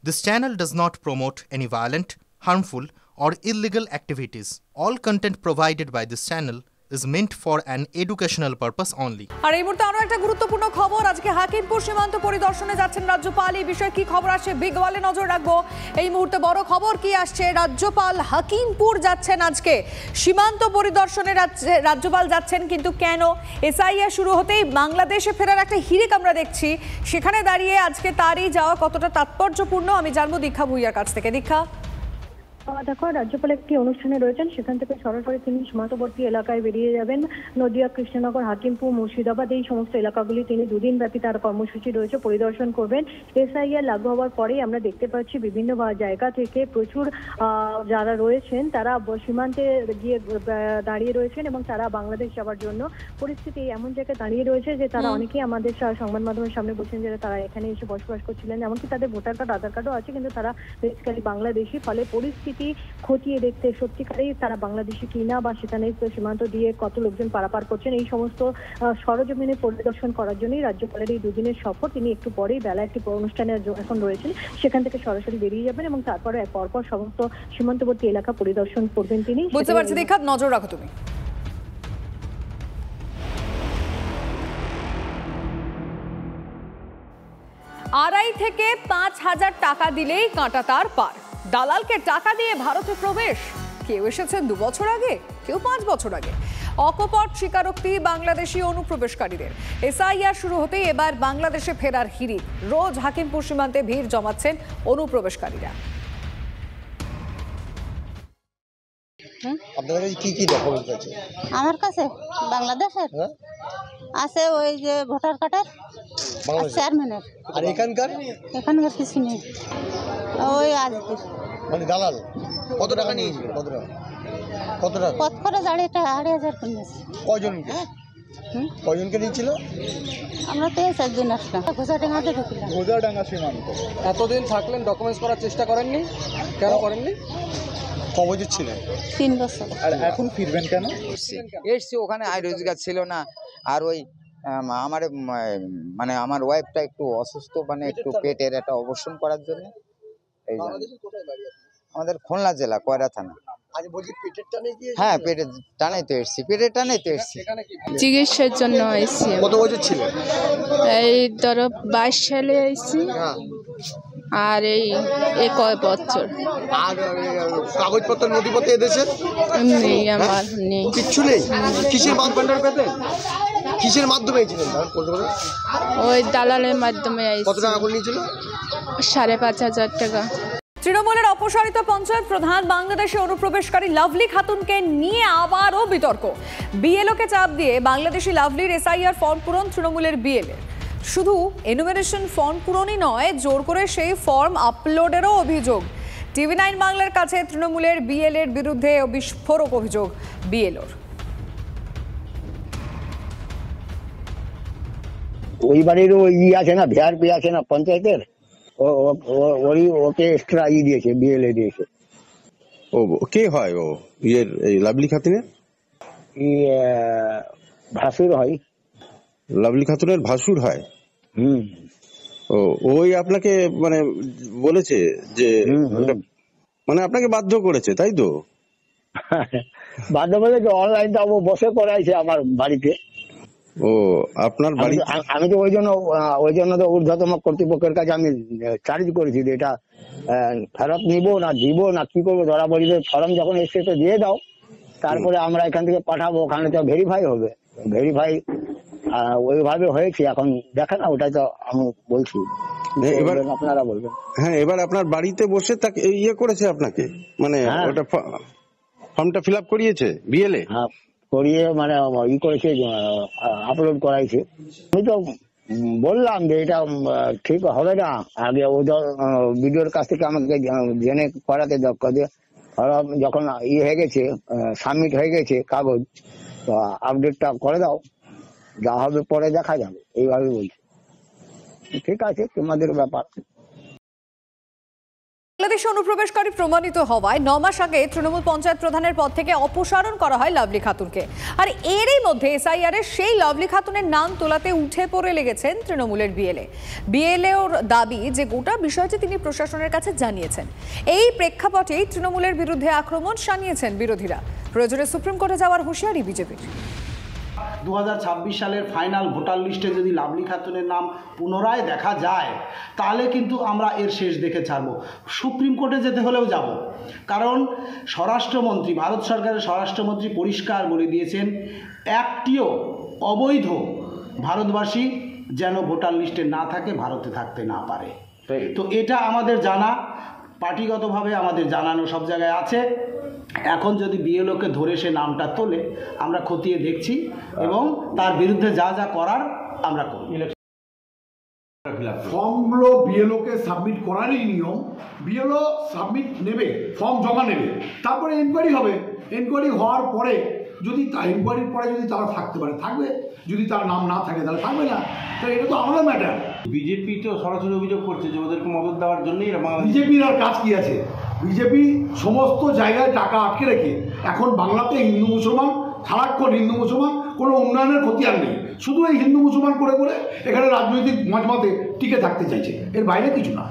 This channel does not promote any violent, harmful, or illegal activities. All content provided by this channel is meant for an educational purpose only. আর এই মুহূর্তে আরো একটা গুরুত্বপূর্ণ খবর, আজকে হাকিমপুর সীমান্ত পরিদর্শনে যাচ্ছেন রাজ্যপাল। এই বিষয়ে কি খবর আসছে বিগ ওয়ালে নজর রাখবো। এই মুহূর্তে বড় খবর কি আসছে, রাজ্যপাল হাকিমপুর যাচ্ছেন আজকে সীমান্ত পরিদর্শনে। রাজ্যপাল যাচ্ছেন, কিন্তু কেন? এসআইআর শুরু হতেই বাংলাদেশে ফেরার একটা হিড়িক আমরা দেখছি, সেখানে দাঁড়িয়ে আজকে তারই যাওয়া কতটা তাৎপর্যপূর্ণ আমি জানবো দীক্ষা ভুইয়ার কাছ থেকে। দীক্ষা, দেখো, রাজ্যপাল একটি অনুষ্ঠানে রয়েছেন, সেখান থেকে সরাসরি তিনি সীমান্তবর্তী এলাকায় বেরিয়ে যাবেন। নদিয়া, কৃষ্ণনগর, হাকিমপুর, মুর্শিদাবাদ এই সমস্ত এলাকাগুলি তিনি দুদিন ব্যাপী তার কর্মসূচি রয়েছে, পরিদর্শন করবেন। এসআইআর লাগু হওয়ার পরেই আমরা দেখতে পাচ্ছি বিভিন্ন জায়গা থেকে প্রচুর যারা রয়েছেন তারা সীমান্তে গিয়ে দাঁড়িয়ে রয়েছেন এবং তারা বাংলাদেশ যাওয়ার জন্য পরিস্থিতি এমন জায়গায় দাঁড়িয়ে রয়েছে যে তারা অনেকেই আমাদের সংবাদ মাধ্যমের সামনে বলছেন যে তারা এখানে এসে বসবাস করছিলেন, এমনকি তাদের ভোটার কার্ড, আধার কার্ডও আছে, কিন্তু তারা বেসিক্যালি বাংলাদেশি। ফলে পরিস্থিতি খতিয়ে দেখতে সত্যিকারেই তারা বাংলাদেশি কিনা বা সেখানে সীমান্ত দিয়ে কত লোকজন পারাপার করছেন, এই সমস্ত সরজমিনে পরিদর্শন করার জন্যই রাজ্যপালের এই দুদিনের সফর। তিনি একটু পরেই বেলা একটি অনুষ্ঠানে এখন রয়েছেন, সেখান থেকে সরাসরি বেরিয়ে যাবেন এবং তারপরে পরপর সমস্ত সীমান্তবর্তী এলাকা পরিদর্শন করবেন তিনি। বুঝতে পারছি দীক্ষা, নজর রাখো তুমি। আড়াই থেকে 5,000 টাকা দিলেই কাঁটাতার পার। দালালকে টাকা দিয়ে ভারতে প্রবেশ। কেউ এসেছেন 2 বছর আগে, কেউ 5 বছর আগে। অকপট স্বীকারোক্তি বাংলাদেশি অনুপ্রবেশকারীদের। এসআইআর শুরু হতেই এবার বাংলাদেশে ফেরার হিড়িক। রোজ হাকিমপুর সীমান্তে ভিড় জমাচ্ছেন অনুপ্রবেশকারীরা। আপনার কাছে কি কি ডকুমেন্ট আছে? আমার কাছে বাংলাদেশের আছে, ওই যে ভোটার কার্ডের, চেয়ারম্যানের। আর এখানকার কিছু নেই, ওই আজকে। মানে দালাল কত টাকা নিয়েছিল? কত টাকা কত করে জানি, 2,500 করে নিয়েছে। কয়জনকে কয়জনকে নিয়েছিল? আমরা তো 4 জন আসলাম। ঘোষাডাঙ্গাতে ঢুকলাম। ঘোষাডাঙ্গা সীমান্ত। এতদিন থাকলেন, ডকুমেন্টস করার চেষ্টা করেননি? কেন করেননি? ক বছর ছিলেন? 3 বছর। আর এখন ফিরবেন কেন? এসছি, ওখানে আয় রোজগার ছিল না। আর ওই আমার মানে আমার ওয়াইফটা একটু অসুস্থ, মানে একটু পেটের একটা অপারেশন করার জন্য। এই আমাদের খুলনা জেলা কয়রা থানা। হ্যাঁ, পেটের টানেই তো এসছি, চিকিৎসার জন্য আইছি। কত বছর ছিল? এই ধরো 22 সালে আইছি। আর এই কয় বছর। আর কাগজপত্র, নথিপত্র এদেশে নেই, আমার নেই, কিচ্ছু নেই। কিসের মাধ্যমে পেতেন? কিসের মাধ্যমে এসেছিলেন? ওই দালালের মাধ্যমে আইছি। কত টাকা করে নিয়েছিল? 5,500 টাকা। তৃণমূলের অপসারিত পঞ্চায়েত প্রধান বাংলাদেশে অনুপ্রবেশকারী লাভলি খাতুনকে নিয়ে আবারও বিতর্ক। বিএলওকে চাপ দিয়ে বাংলাদেশি লাভলির এসআইআর ফর্ম পূরণ তৃণমূলের বিএলএ। শুধু এনুমেরেশন ফর্ম পূরণই নয়, জোর করে সেই ফর্ম আপলোডেরও অভিযোগ। TV9 বাংলার কাছে তৃণমূলের বিএলএর বিরুদ্ধে বিস্ফোরক অভিযোগ বিএলওর। ওই বাড়ির ওই আছে না, ভিআরপি আছে না পঞ্চায়েতের, ওকে এক্সট্রা দিয়েছে, বিএলএ দিয়েছে। ও কে হয়? ও এই লাভলি খাতুনের ভাসুর হয়। লাভলি খাতুনের ভাসুর হয়? ও ওই আপনাকে মানে বলেছে যে, মানে আপনাকে বাধ্য করেছে, তাই তো? বাধ্য বলেছে, অনলাইন তো বসে করাইছে আমার বাড়িতে। ও আপনার বাড়ি? আমি তো ওই জন্য তো ঊর্ধ্বতম কর্তৃপক্ষের কাছে আমি চার্জ করেছি যে এটা ফেরত নিব না দিব না কি করবো। ধরা বলবে ফর্ম যখন এসে তো দিয়ে দাও, তারপরে আমরা এখান থেকে পাঠাবো, ওখানে তো ভেরিফাই হবে। ভেরিফাই ওইভাবে হয়েছে। এখন দেখেন না, ওটাই তো আমি বলছি, এবার আপনারা বলবেন। হ্যাঁ, এবার আপনার বাড়িতে বসে তাকে ইয়ে করেছে আপনাকে, মানে ওটা ফর্মটা ফিল আপ করিয়েছে বিএলএ? হ্যাঁ, করিয়ে মানে করেছে, আপলোড করাইছে। আমি তো বললাম যে এটা ঠিক হবে না, আগে ওদের ভিডিওর কাছ থেকে আমাকে জেনে করাতে যখন হয়ে গেছে, সাবমিট হয়ে গেছে কাগজ, তো আপডেটটা করে দাও, যা হবে পরে দেখা যাবে, এইভাবে বলছি। ঠিক আছে, তোমাদের ব্যাপার। বাংলাদেশে অনুপ্রবেশকারী প্রমাণিত হওয়ায় 9 মাস আগে তৃণমূল পঞ্চায়েত প্রধানের পদ থেকে অপসারণ করা হয় লাভলি খাতুনকে। আর এরই মধ্যে এসআইআর এর সেই লাভলি খাতুনের নাম তোলাতে উঠে পড়ে লেগেছেন তৃণমূলের বিএলএর দাবি যে গোটা বিষয়টি তিনি প্রশাসনের কাছে জানিয়েছেন। এই প্রেক্ষাপটেই তৃণমূলের বিরুদ্ধে আক্রমণ শানিয়েছেন বিরোধীরা। প্রয়োজনে সুপ্রিম কোর্টে যাওয়ার হুঁশিয়ারি বিজেপির। 2026 সালের ফাইনাল ভোটার লিস্টে যদি লাভলি খাতুনের নাম পুনরায় দেখা যায় তাহলে কিন্তু আমরা এর শেষ দেখে ছাড়ব। সুপ্রিম কোর্টে যেতে হলেও যাব, কারণ স্বরাষ্ট্রমন্ত্রী, ভারত সরকারের স্বরাষ্ট্রমন্ত্রী পরিষ্কার বলে দিয়েছেন একটিও অবৈধ ভারতবাসী যেন ভোটার লিস্টে না থাকে, ভারতে থাকতে না পারে। তো এটা আমাদের জানা, পার্টিগতভাবে আমাদের জানানো সব জায়গায় আছে। এখন যদি বিএলওকে ধরে সে নামটা তোলে আমরা খতিয়ে দেখছি এবং তার বিরুদ্ধে যা যা করার আমরা করব। ফর্মগুলো বিএলওকে সাবমিট করারই নিয়ম। বিএলও সাবমিট নেবে, ফর্ম জমা নেবে, তারপরে এনকোয়ারি হবে। এনকোয়ারি হওয়ার পরে যদি এনকোয়ারির পরে যদি তারা থাকতে পারে থাকবে, যদি তার নাম না থাকে তাহলে থাকবে না। তাহলে এটা তো আমাদের ম্যাটার। বিজেপি তো সরাসরি অভিযোগ করছে যে ওদেরকে মদত দেওয়ার জন্যই বিজেপির আর কাজ কি আছে? বিজেপি সমস্ত জায়গায় টাকা আটকে রেখে এখন বাংলাতে হিন্দু মুসলমান, সারাক্ষণ হিন্দু মুসলমান, কোনো উন্নয়নের ক্ষতি আর নেই। শুধু এই হিন্দু মুসলমান করে করে এখানে রাজনৈতিক মজমাতে টিকে থাকতে চাইছে, এর বাইরে কিছু না।